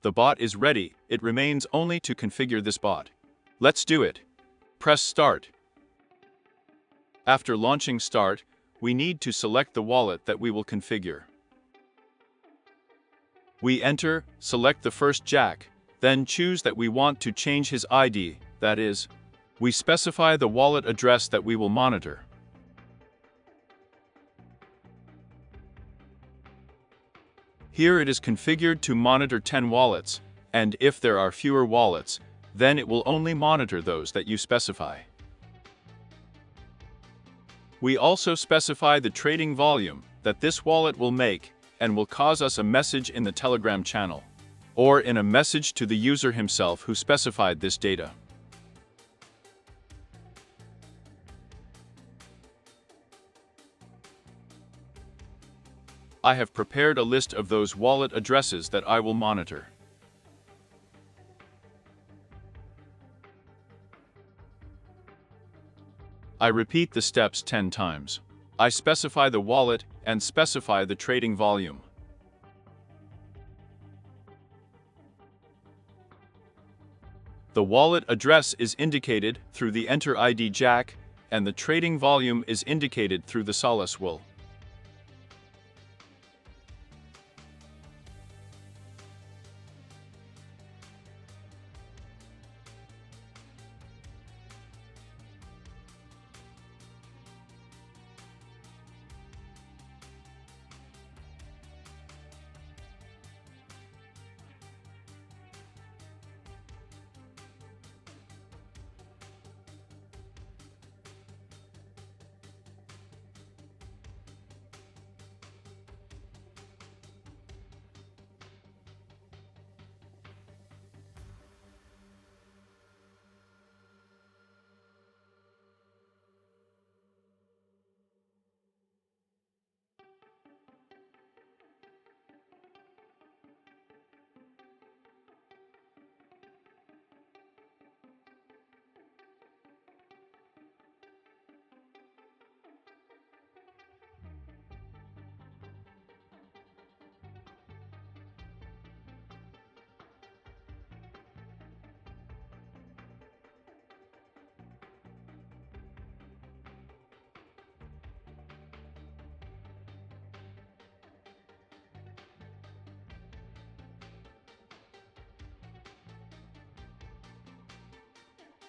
The bot is ready. It remains only to configure this bot. Let's do it. Press Start. After launching Start, we need to select the wallet that we will configure. We enter, select the first Jack, then choose that we want to change his ID, that is, we specify the wallet address that we will monitor. Here it is configured to monitor 10 wallets, and if there are fewer wallets, then it will only monitor those that you specify. We also specify the trading volume that this wallet will make and will cause us a message in the Telegram channel, or in a message to the user himself who specified this data. I have prepared a list of those wallet addresses that I will monitor. I repeat the steps 10 times. I specify the wallet and specify the trading volume. The wallet address is indicated through the Enter ID Jack, and the trading volume is indicated through the Solace wool.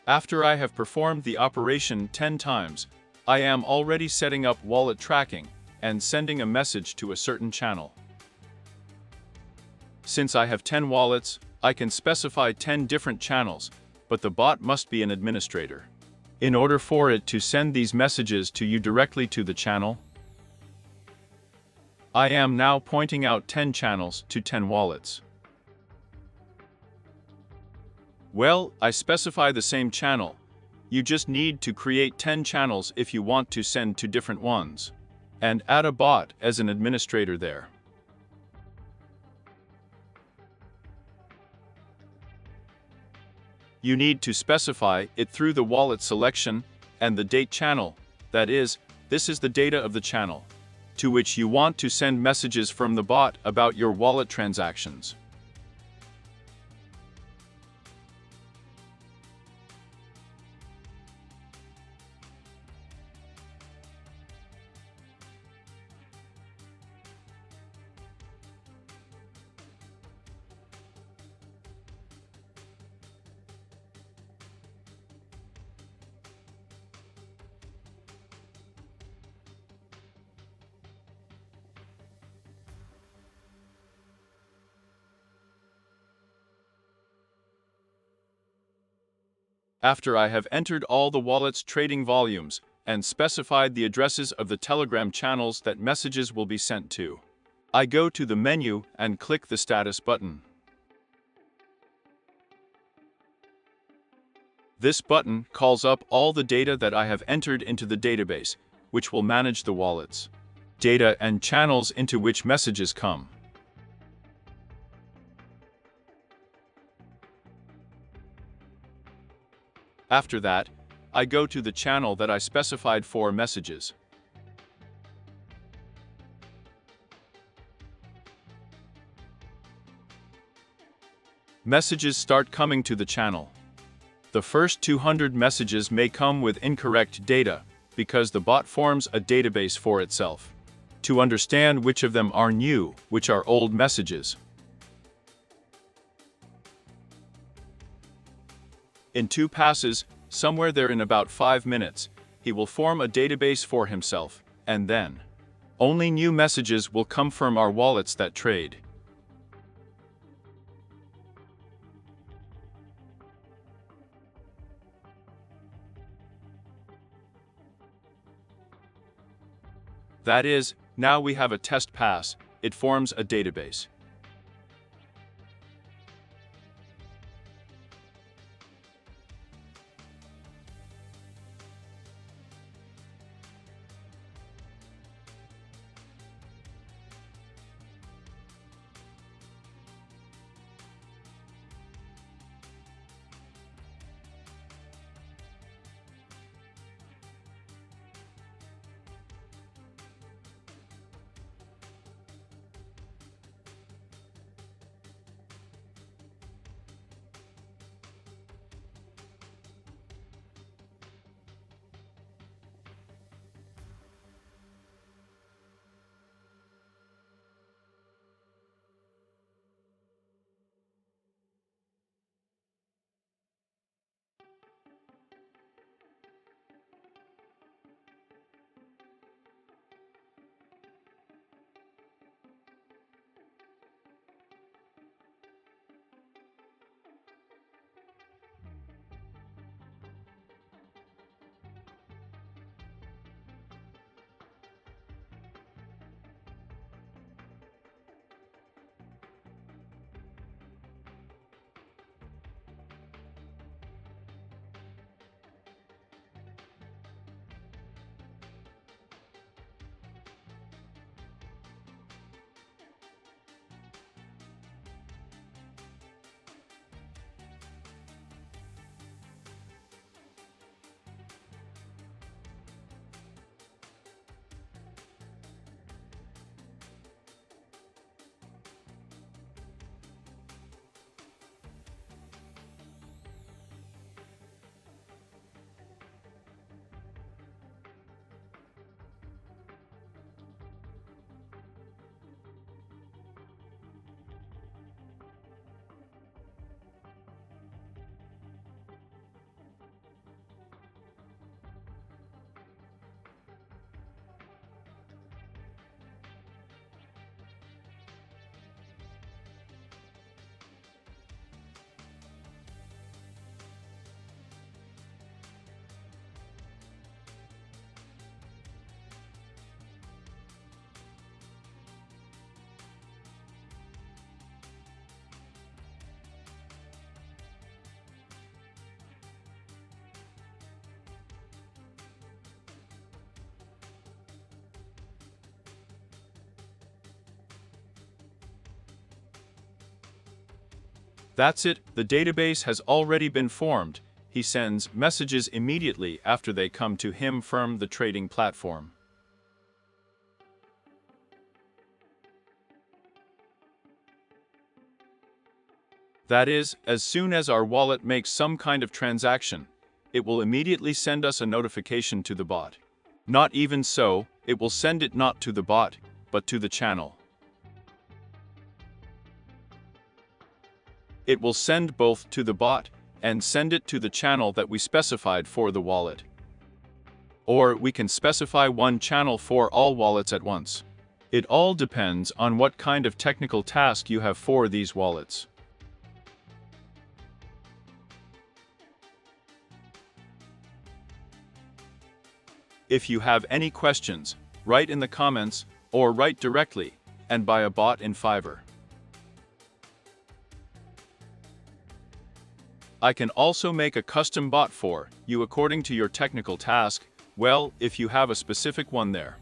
After I have performed the operation 10 times, I am already setting up wallet tracking and sending a message to a certain channel. Since I have 10 wallets, I can specify 10 different channels, but the bot must be an administrator. In order for it to send these messages to you directly to the channel, I am now pointing out 10 channels to 10 wallets. Well, I specify the same channel. You just need to create 10 channels if you want to send to different ones, and add a bot as an administrator there. You need to specify it through the wallet selection and the date channel, that is, this is the data of the channel, to which you want to send messages from the bot about your wallet transactions. After I have entered all the wallet's trading volumes and specified the addresses of the Telegram channels that messages will be sent to, I go to the menu and click the Status button. This button calls up all the data that I have entered into the database, which will manage the wallets, data and channels into which messages come. After that, I go to the channel that I specified for messages. Messages start coming to the channel. The first 200 messages may come with incorrect data, because the bot forms a database for itself to understand which of them are new, which are old messages. In 2 passes, somewhere there in about 5 minutes, he will form a database for himself, and then only new messages will come from our wallets that trade. That is, now we have a test pass, it forms a database. That's it, the database has already been formed. He sends messages immediately after they come to him from the trading platform. That is, as soon as our wallet makes some kind of transaction, it will immediately send us a notification to the bot. Not even so, it will send it not to the bot, but to the channel. It will send both to the bot and send it to the channel that we specified for the wallet. Or we can specify one channel for all wallets at once. It all depends on what kind of technical task you have for these wallets. If you have any questions, write in the comments or write directly and buy a bot in Fiverr. I can also make a custom bot for you according to your technical task, well, if you have a specific one there.